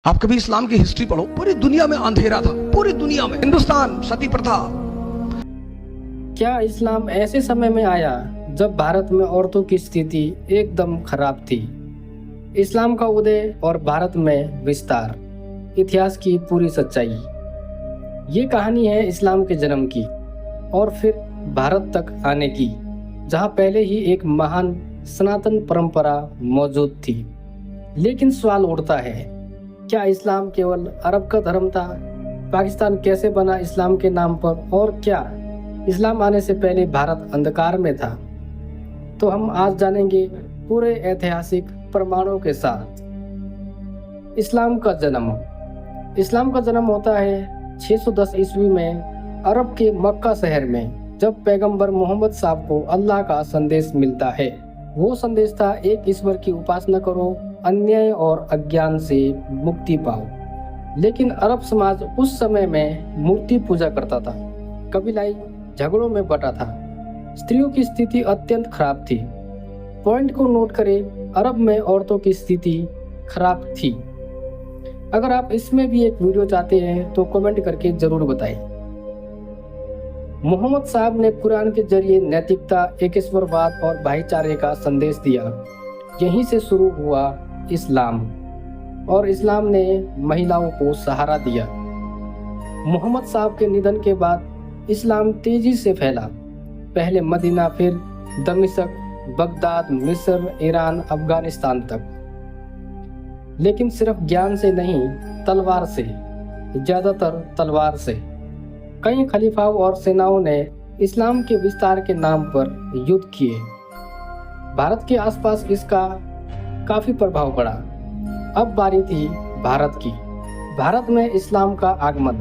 आप कभी इस्लाम की हिस्ट्री पढ़ो, पूरी दुनिया में अंधेरा था, पूरी दुनिया में। हिंदुस्तान, सती प्रथा। क्या इस्लाम ऐसे समय में आया जब भारत में औरतों की स्थिति एकदम खराब थी? इस्लाम का उदय और भारत में विस्तार, इतिहास की पूरी सच्चाई। ये कहानी है इस्लाम के जन्म की और फिर भारत तक आने की, जहाँ पहले ही एक महान सनातन परंपरा मौजूद थी। लेकिन सवाल उठता है, क्या इस्लाम केवल अरब का धर्म था? पाकिस्तान कैसे बना इस्लाम के नाम पर? और क्या इस्लाम आने से पहले भारत अंधकार में था? तो हम आज जानेंगे पूरे ऐतिहासिक प्रमाणों के साथ। इस्लाम का जन्म होता है 610 ईस्वी में अरब के मक्का शहर में, जब पैगंबर मोहम्मद साहब को अल्लाह का संदेश मिलता है। वो संदेश था, एक ईश्वर की उपासना करो, अन्याय और अज्ञान से मुक्ति पाओ। लेकिन अरब समाज उस समय में मूर्ति पूजा करता था, कबीलाई झगड़ों में बटा था, स्त्रियों की स्थिति अत्यंत खराब थी। पॉइंट को नोट करें, अरब में औरतों की स्थिति खराब थी। अगर आप इसमें भी एक वीडियो चाहते हैं तो कमेंट करके जरूर बताएं। मोहम्मद साहब ने कुरान के जरिए नैतिकता, एकेश्वरवाद और भाईचारे का संदेश दिया। यहीं से शुरू हुआ इस्लाम, और इस्लाम ने महिलाओं को सहारा दिया। मोहम्मद साहब के निधन के बाद इस्लाम तेजी से फैला, पहले मदीना, फिर दमिश्क, बगदाद, मिस्र, ईरान, अफगानिस्तान तक। लेकिन सिर्फ ज्ञान से नहीं, तलवार से, ज्यादातर तलवार से। कई खलीफाओं और सेनाओं ने इस्लाम के विस्तार के नाम पर युद्ध किए। भारत के आसपास इसका काफी प्रभाव पड़ा। अब बारी थी भारत की। भारत में इस्लाम का आगमन।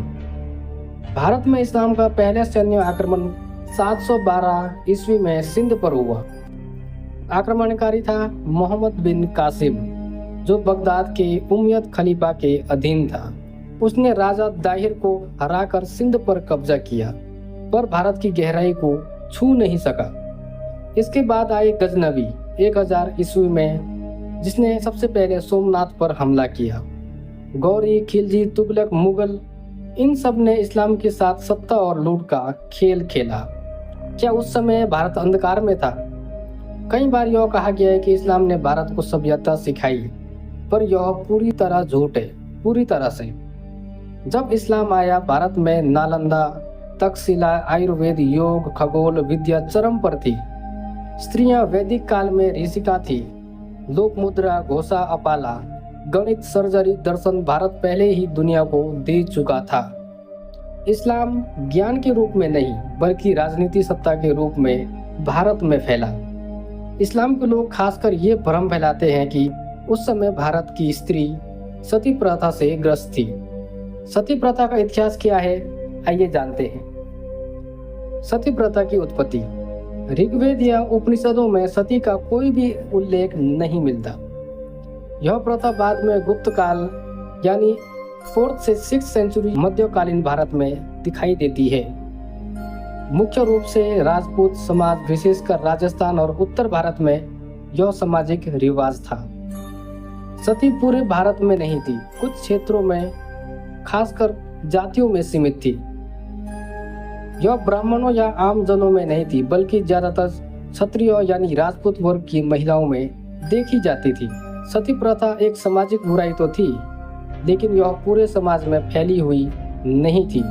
भारत में इस्लाम का पहला सैन्य आक्रमण 712 ईस्वी में सिंध पर हुआ। आक्रमणकारी था मोहम्मद बिन कासिम, जो बगदाद के उमय्यद खलीफा के अधीन था। उसने राजा दाहिर को हराकर सिंध पर कब्जा किया, पर भारत की गहराई को छू नहीं सका। इसके बाद आए गजनवी 1000 ईस्वी में, जिसने सबसे पहले सोमनाथ पर हमला किया। गौरी, खिलजी, तुगलक, मुगल, इन सब ने इस्लाम के साथ सत्ता और लूट का खेल खेला। क्या उस समय भारत अंधकार में था? कई बार यह कहा गया है कि इस्लाम ने भारत को सभ्यता सिखाई, पर यह पूरी तरह झूठ है, पूरी तरह से। जब इस्लाम आया, भारत में नालंदा, तक्षशिला, आयुर्वेद, योग, खगोल विद्या चरम पर थी। स्त्रियां वैदिक काल में ऋषिका थी। लोक मुद्रा, घोषा, अपाला, गणित, सर्जरी, दर्शन भारत पहले ही दुनिया को दे चुका था। इस्लाम ज्ञान के रूप में नहीं, बल्कि राजनीति सत्ता के रूप में भारत में फैला। इस्लाम के लोग खासकर ये भ्रम फैलाते हैं कि उस समय भारत की स्त्री सती प्रथा से ग्रस्त थी। सती प्रथा का इतिहास क्या है, आइए जानते हैं। सती प्रथा की उत्पत्ति। ऋग्वेद या उपनिषदों में सती का कोई भी उल्लेख नहीं मिलता। यह प्रथा बाद में गुप्त काल यानी 4th से 6th सेंचुरी मध्यकालीन भारत में दिखाई देती है। मुख्य रूप से राजपूत समाज, विशेषकर राजस्थान और उत्तर भारत में यह सामाजिक रिवाज था। सती पूरे भारत में नहीं थी, कुछ क्षेत्रों में, खासकर जातियों में सीमित थी। यह ब्राह्मणों या आम जनों में नहीं थी, बल्कि ज्यादातर क्षत्रियों यानी राजपूत वर्ग की महिलाओं में देखी जाती थी। सती प्रथा एक सामाजिक बुराई तो थी, लेकिन यह पूरे समाज में फैली हुई नहीं थी।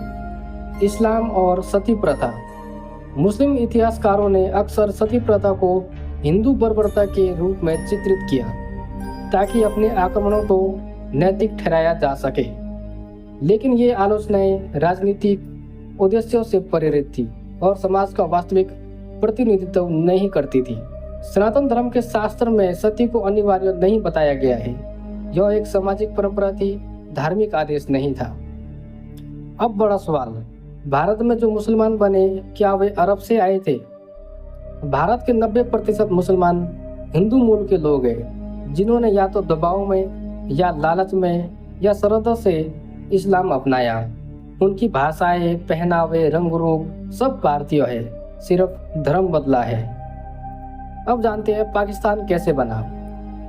इस्लाम और सती प्रथा। मुस्लिम इतिहासकारों ने अक्सर सती प्रथा को हिंदू बर्बरता के रूप में चित्रित किया, ताकि अपने आक्रमणों को नैतिक ठहराया जा सके। लेकिन ये आलोचनाएं राजनीतिक उद्देश्यों से प्रेरित थी और समाज का वास्तविक प्रतिनिधित्व नहीं करती थी। सनातन धर्म के शास्त्र में सती को अनिवार्य नहीं बताया गया है। यह एक सामाजिक परंपरा थी, धार्मिक आदेश नहीं था। अब बड़ा सवाल, भारत में जो मुसलमान बने, क्या वे अरब से आए थे? भारत के 90% मुसलमान हिंदू मूल के लोग हैं, जिन्होंने या तो दबाव में या लालच में या श्रद्धा से इस्लाम अपनाया। उनकी भाषाएं, पहनावे, रंग रूप सब भारतीय है, सिर्फ धर्म बदला है। अब जानते हैं पाकिस्तान कैसे बना।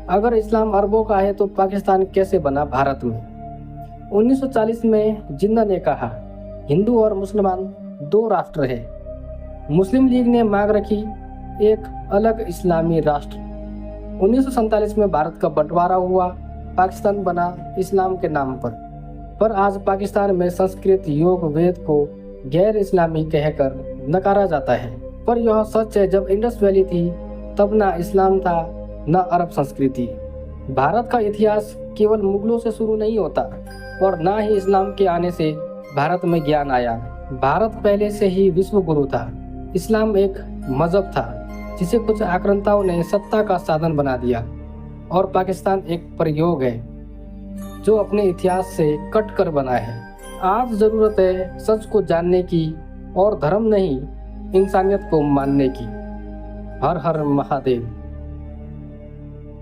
अगर इस्लाम अरबों का है तो पाकिस्तान कैसे बना भारत में? 1940 में जिन्ना ने कहा, हिंदू और मुसलमान दो राष्ट्र है। मुस्लिम लीग ने मांग रखी एक अलग इस्लामी राष्ट्र। 1947 में भारत का बंटवारा हुआ, पाकिस्तान बना इस्लाम के नाम पर आज पाकिस्तान में संस्कृत योग वेद को गैर इस्लामी कहकर नकारा जाता है। पर यह सच है, जब इंडस वैली थी तब ना इस्लाम था न अरब संस्कृति। भारत का इतिहास केवल मुगलों से शुरू नहीं होता और ना ही इस्लाम के आने से भारत में ज्ञान आया। भारत पहले से ही विश्व गुरु था। इस्लाम एक मजहब था जिसे कुछ आक्रांताओं ने सत्ता का साधन बना दिया और पाकिस्तान एक प्रयोग है जो अपने इतिहास से कट कर बना है। आज जरूरत है सच को जानने की और धर्म नहीं इंसानियत को मानने की। हर हर महादेव।